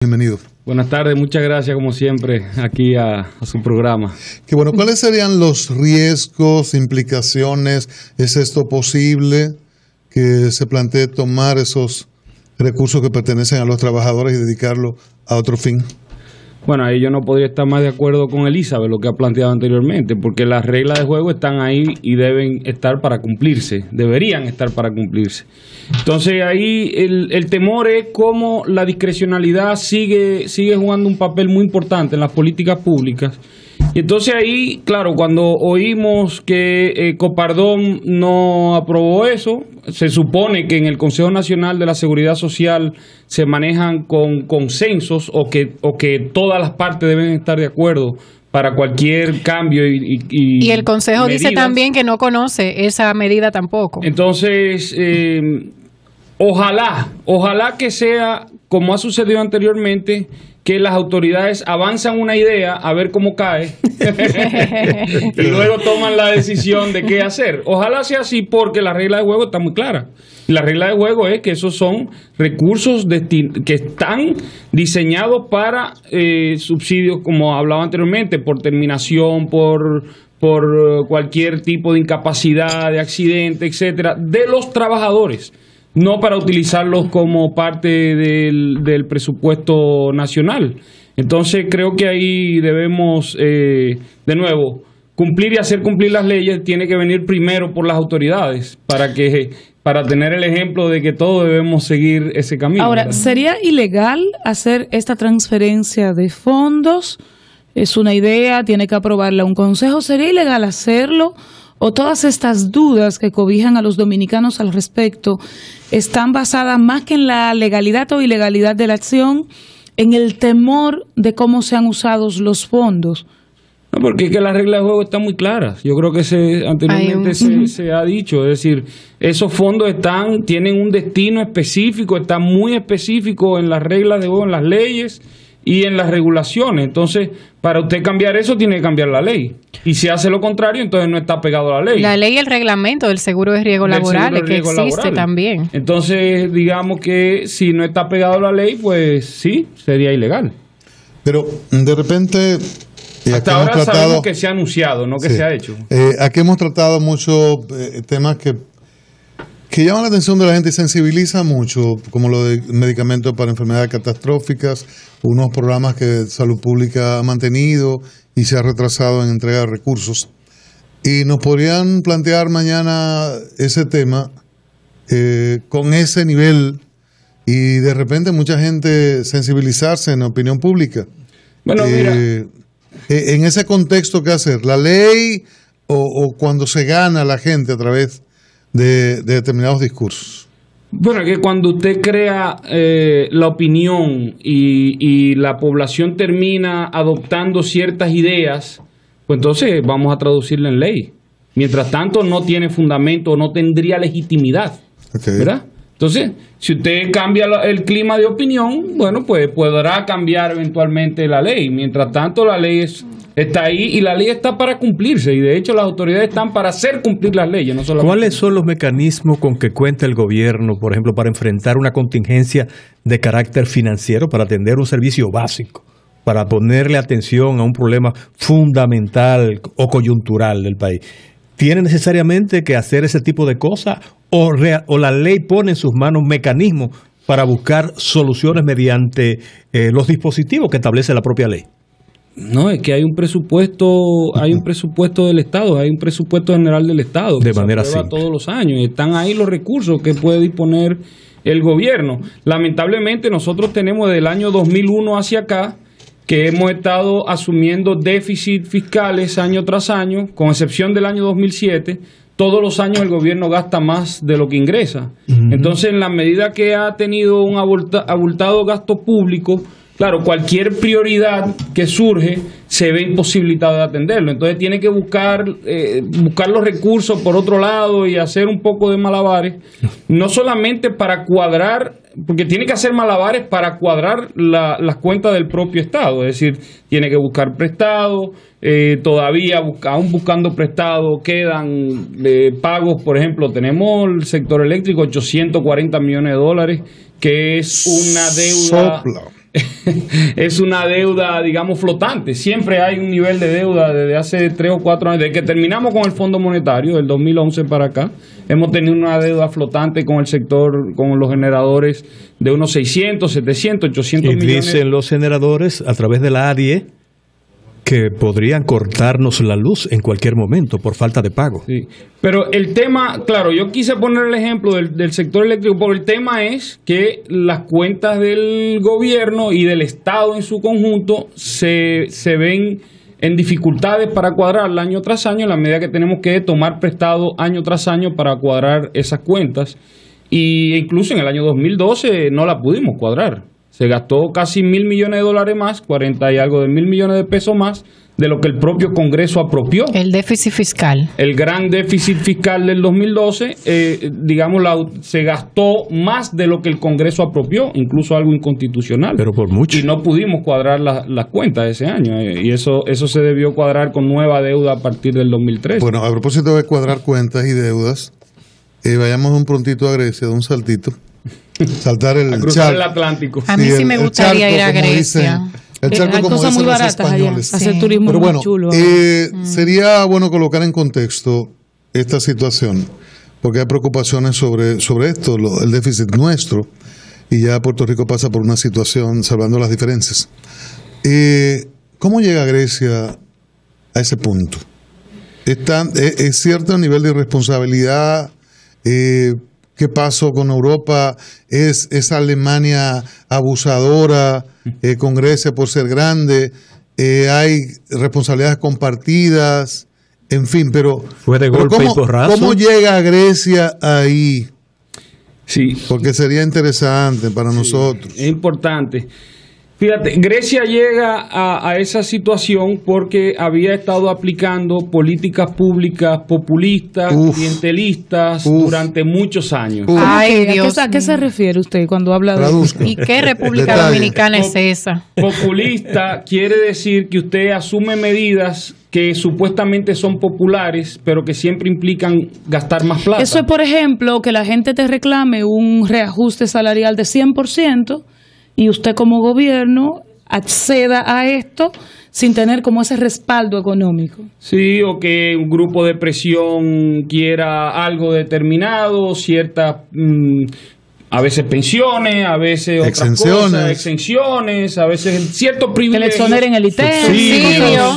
Bienvenido. Buenas tardes, muchas gracias como siempre aquí a su programa. Que bueno, ¿cuáles serían los riesgos, implicaciones? ¿Es esto posible que se plantee tomar esos recursos que pertenecen a los trabajadores y dedicarlo a otro fin? Bueno, ahí yo no podría estar más de acuerdo con Elizabeth, lo que ha planteado anteriormente, porque las reglas de juego están ahí y deben estar para cumplirse, deberían estar para cumplirse. Entonces ahí el temor es cómo la discrecionalidad sigue jugando un papel muy importante en las políticas públicas. Y entonces ahí, claro, cuando oímos que Copardón no aprobó eso, se supone que en el Consejo Nacional de la Seguridad Social se manejan con consensos o que todas las partes deben estar de acuerdo para cualquier cambio y el Consejo medidas. Dice también que no conoce esa medida tampoco. Entonces, ojalá que sea como ha sucedido anteriormente, que las autoridades avanzan una idea a ver cómo cae y luego toman la decisión de qué hacer. Ojalá sea así, porque la regla de juego está muy clara. La regla de juego es que esos son recursos que están diseñados para subsidios, como hablaba anteriormente, por terminación, por cualquier tipo de incapacidad, de accidente, etcétera, de los trabajadores. No para utilizarlos como parte del presupuesto nacional. Entonces creo que ahí debemos, de nuevo, cumplir y hacer cumplir las leyes tiene que venir primero por las autoridades para tener el ejemplo de que todos debemos seguir ese camino. Ahora, ¿verdad? ¿Sería ilegal hacer esta transferencia de fondos? Es una idea, tiene que aprobarla un consejo. ¿Sería ilegal hacerlo? ¿O todas estas dudas que cobijan a los dominicanos al respecto están basadas más que en la legalidad o ilegalidad de la acción, en el temor de cómo sean usados los fondos? No, porque es que las reglas de juego están muy claras. Yo creo que anteriormente se ha dicho, es decir, esos fondos tienen un destino específico, están muy específicos en las reglas de juego, en las leyes y en las regulaciones. Entonces, para usted cambiar eso, tiene que cambiar la ley. Y si hace lo contrario, entonces no está pegado a la ley. La ley y el reglamento del seguro de riesgos laborales, que existe también. Entonces, digamos que si no está pegado a la ley, pues sí, sería ilegal. Pero, de repente... Hasta ahora sabemos que se ha anunciado, no que se ha hecho. Aquí hemos tratado muchos temas que llaman la atención de la gente y sensibiliza mucho, como lo de medicamentos para enfermedades catastróficas, unos programas que Salud Pública ha mantenido y se ha retrasado en entrega de recursos. Y nos podrían plantear mañana ese tema con ese nivel y de repente mucha gente sensibilizarse en la opinión pública. Bueno, mira. En ese contexto, ¿qué hacer? ¿La ley o cuando se gana la gente a través de determinados discursos? Bueno, que cuando usted crea la opinión y la población termina adoptando ciertas ideas, pues entonces vamos a traducirla en ley. Mientras tanto no tiene fundamento, no tendría legitimidad, ¿verdad? Entonces, si usted cambia el clima de opinión, bueno, pues podrá cambiar eventualmente la ley. Mientras tanto, la ley está ahí y la ley está para cumplirse. Y de hecho, las autoridades están para hacer cumplir las leyes, no solamente. ¿Cuáles son los mecanismos con que cuenta el gobierno, por ejemplo, para enfrentar una contingencia de carácter financiero, para atender un servicio básico, para ponerle atención a un problema fundamental o coyuntural del país? ¿Tiene necesariamente que hacer ese tipo de cosas o la ley pone en sus manos mecanismos para buscar soluciones mediante los dispositivos que establece la propia ley? No, es que hay un presupuesto del Estado, hay un presupuesto general del Estado de manera simple todos los años y están ahí los recursos que puede disponer el gobierno. Lamentablemente nosotros tenemos del año 2001 hacia acá que hemos estado asumiendo déficit fiscales año tras año, con excepción del año 2007, todos los años el gobierno gasta más de lo que ingresa. Entonces, en la medida que ha tenido un abultado gasto público, claro, cualquier prioridad que surge se ve imposibilitado de atenderlo. Entonces tiene que buscar los recursos por otro lado y hacer un poco de malabares, no solamente para cuadrar, porque tiene que hacer malabares para cuadrar las cuentas del propio Estado, es decir, tiene que buscar prestado, todavía aún buscando prestado quedan pagos. Por ejemplo, tenemos el sector eléctrico, $840 millones, que es una deuda... es una deuda, digamos, flotante. Siempre hay un nivel de deuda desde hace 3 o 4 años. Desde que terminamos con el Fondo Monetario, del 2011 para acá, hemos tenido una deuda flotante con el sector, con los generadores, de unos 600, 700, 800 millones. Y dicen los generadores, a través de la ADIE, que podrían cortarnos la luz en cualquier momento por falta de pago. Sí. Pero el tema, claro, yo quise poner el ejemplo del sector eléctrico, porque el tema es que las cuentas del gobierno y del Estado en su conjunto se ven en dificultades para cuadrar año tras año, en la medida que tenemos que tomar prestado año tras año para cuadrar esas cuentas. Y incluso en el año 2012 no la pudimos cuadrar. Se gastó casi $1.000 millones más, 40 y algo de $1.000 millones más, de lo que el propio Congreso apropió. El déficit fiscal. El gran déficit fiscal del 2012, se gastó más de lo que el Congreso apropió, incluso algo inconstitucional. Pero por mucho. Y no pudimos cuadrar las cuentas de ese año. Y eso se debió cuadrar con nueva deuda a partir del 2013. Bueno, a propósito de cuadrar cuentas y deudas, vayamos un prontito a Grecia, de un saltito. Saltar el cruzar el Atlántico. A mí sí me gustaría ir a Grecia. El charco, como dicen los españoles. Hacer turismo. Pero bueno, muy chulo. sería bueno colocar en contexto esta situación, porque hay preocupaciones sobre esto, el déficit nuestro, y ya Puerto Rico pasa por una situación, salvando las diferencias. ¿Cómo llega Grecia a ese punto? ¿Es cierto el nivel de irresponsabilidad? ¿Qué pasó con Europa? ¿Es Alemania abusadora con Grecia por ser grande? ¿Hay responsabilidades compartidas? En fin, pero... ¿Fue de golpe y porrazo? ¿Cómo llega Grecia ahí? Sí. Porque sería interesante para nosotros. Es importante. Fíjate, Grecia llega a esa situación porque había estado aplicando políticas públicas populistas, clientelistas durante muchos años. Ay, Dios. ¿A qué se refiere usted cuando habla de Traduzca. ¿Y qué República Dominicana es esa? Populista quiere decir que usted asume medidas que supuestamente son populares, pero que siempre implican gastar más plata. Eso es, por ejemplo, que la gente te reclame un reajuste salarial de 100%, y usted como gobierno acceda a esto sin tener como ese respaldo económico. Sí, o que un grupo de presión quiera algo determinado, ciertas, a veces pensiones, a veces otras cosas, exenciones, a veces ciertos privilegios. Que le exoneren el ITER.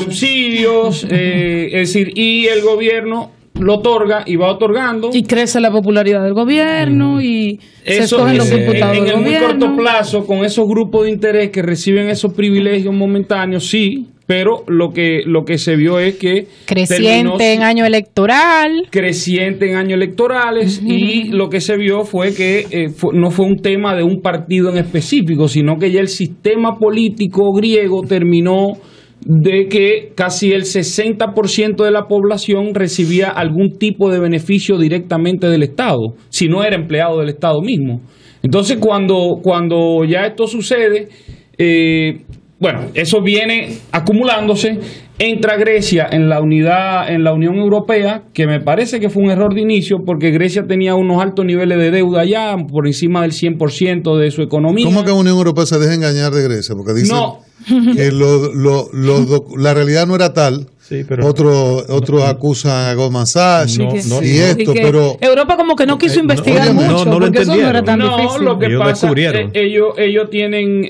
Subsidios, es decir, y el gobierno lo otorga y va otorgando. Y crece la popularidad del gobierno y se escogen los diputados del gobierno. En el muy corto plazo, con esos grupos de interés que reciben esos privilegios momentáneos, sí, pero lo que se vio es que creciente en año electoral. Creciente en años electorales, y lo que se vio fue que no fue un tema de un partido en específico, sino que ya el sistema político griego terminó de que casi el 60% de la población recibía algún tipo de beneficio directamente del Estado, si no era empleado del Estado mismo. Entonces, cuando ya esto sucede, eso viene acumulándose. Entra Grecia en la Unión Europea, que me parece que fue un error de inicio, porque Grecia tenía unos altos niveles de deuda ya, por encima del 100% de su economía. ¿Cómo que la Unión Europea se deja engañar de Grecia? Porque dicen que la realidad no era tal. Sí, pero otros acusan a Goldman Sachs pero Europa como que no quiso investigar mucho, no porque eso no era tan difícil. Lo que pasa, ellos tienen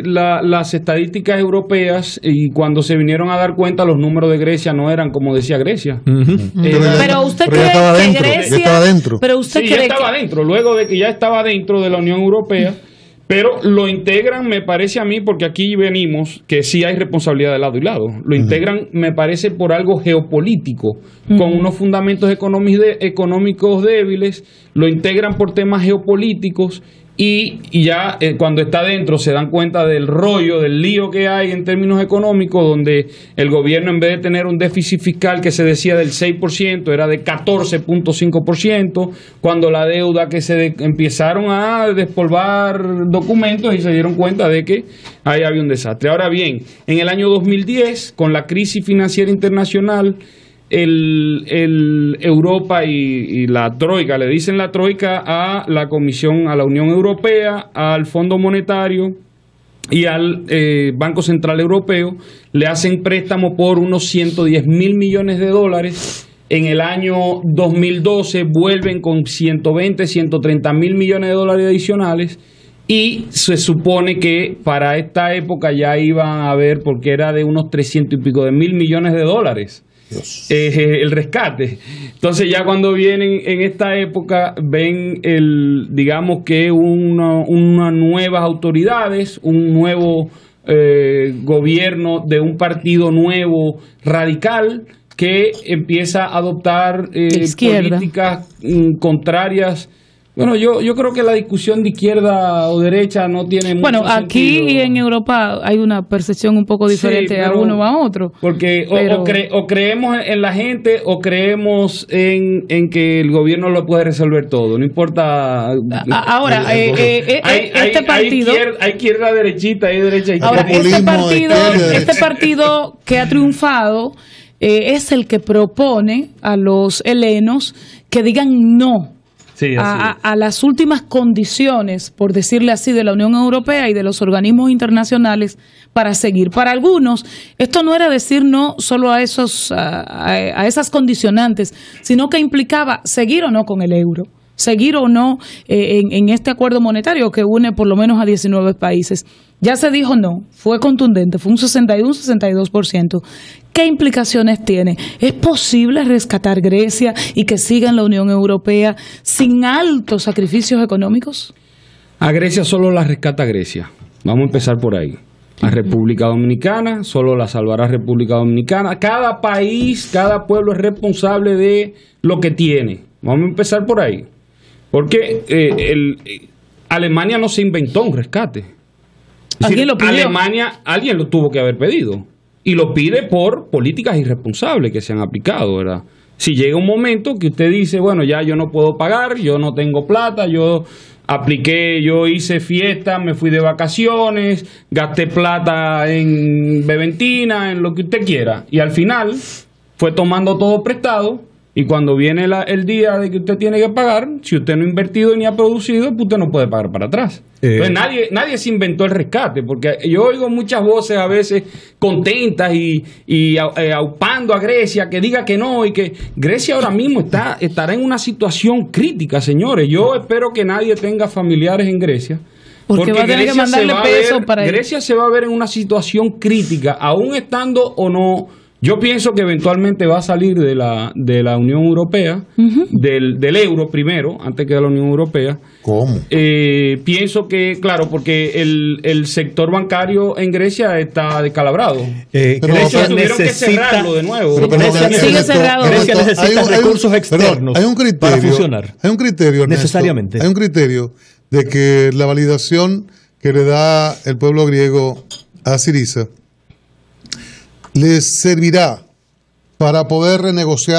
las estadísticas europeas, y cuando se vinieron a dar cuenta, los números de Grecia no eran como decía Grecia. Pero usted cree que Grecia... Ya estaba dentro. Pero usted ya estaba dentro, luego de que ya estaba dentro de la Unión Europea. Pero lo integran, me parece a mí, porque aquí venimos, que sí hay responsabilidad de lado y lado. Lo integran, me parece, por algo geopolítico, con unos fundamentos económicos débiles. Lo integran por temas geopolíticos, y ya cuando está dentro se dan cuenta del rollo, del lío que hay en términos económicos, donde el gobierno, en vez de tener un déficit fiscal que se decía del 6%, era de 14.5%, cuando la deuda que empezaron a despolvar documentos y se dieron cuenta de que ahí había un desastre. Ahora bien, en el año 2010, con la crisis financiera internacional, Europa y la Troika, le dicen la Troika a la Comisión, a la Unión Europea, al Fondo Monetario y al Banco Central Europeo le hacen préstamo por unos 110.000 millones de dólares. En el año 2012 vuelven con 130.000 millones de dólares adicionales, y se supone que para esta época ya iban a haber, porque era de unos 300 y pico de mil millones de dólares el rescate. Entonces ya cuando vienen en esta época ven digamos que unas nuevas autoridades, un nuevo gobierno de un partido nuevo radical que empieza a adoptar políticas contrarias. Bueno, yo creo que la discusión de izquierda o derecha no tiene mucho sentido. Bueno, aquí y en Europa hay una percepción un poco diferente a uno o a otro. Porque o creemos en la gente o creemos en que el gobierno lo puede resolver todo. No importa. Ahora, este partido... Hay izquierda derechita, hay derecha izquierda. Ahora, este partido que ha triunfado es el que propone a los helenos que digan no. Sí, a las últimas condiciones, por decirle así, de la Unión Europea y de los organismos internacionales para seguir. Para algunos, esto no era decir no solo a esas condicionantes, sino que implicaba seguir o no con el euro, seguir o no en este acuerdo monetario que une por lo menos a 19 países. Ya se dijo no, fue contundente, fue un 62%. ¿Qué implicaciones tiene? ¿Es posible rescatar Grecia y que siga en la Unión Europea sin altos sacrificios económicos? A Grecia solo la rescata Grecia. Vamos a empezar por ahí. A República Dominicana solo la salvará República Dominicana. Cada país, cada pueblo es responsable de lo que tiene. Vamos a empezar por ahí. Porque Alemania no se inventó un rescate. ¿Alguien lo pidió? Alemania, alguien lo tuvo que haber pedido. Y lo pide por políticas irresponsables que se han aplicado, ¿verdad? Si llega un momento que usted dice, bueno, ya yo no puedo pagar, yo no tengo plata, yo apliqué, yo hice fiesta, me fui de vacaciones, gasté plata en beventina, en lo que usted quiera. Y al final fue tomando todo prestado. Y cuando viene el día de que usted tiene que pagar, si usted no ha invertido ni ha producido, pues usted no puede pagar para atrás. Entonces nadie se inventó el rescate, porque yo oigo muchas voces a veces contentas y aupando a Grecia, que diga que no, y que Grecia ahora mismo estará en una situación crítica, señores. Yo espero que nadie tenga familiares en Grecia. Porque va a tener que mandarle peso para ir. Grecia se va a ver en una situación crítica, aún estando o no. Yo pienso que eventualmente va a salir de la Unión Europea, del euro primero, antes que de la Unión Europea. ¿Cómo? Pienso que, claro, porque el sector bancario en Grecia está descalabrado. Grecia tuvieron que cerrarlo de nuevo. Sigue cerrado. Grecia necesita recursos externos hay un criterio, para funcionar. Hay un criterio, Ernesto, necesariamente. Hay un criterio de que la validación que le da el pueblo griego a Syriza les servirá para poder renegociar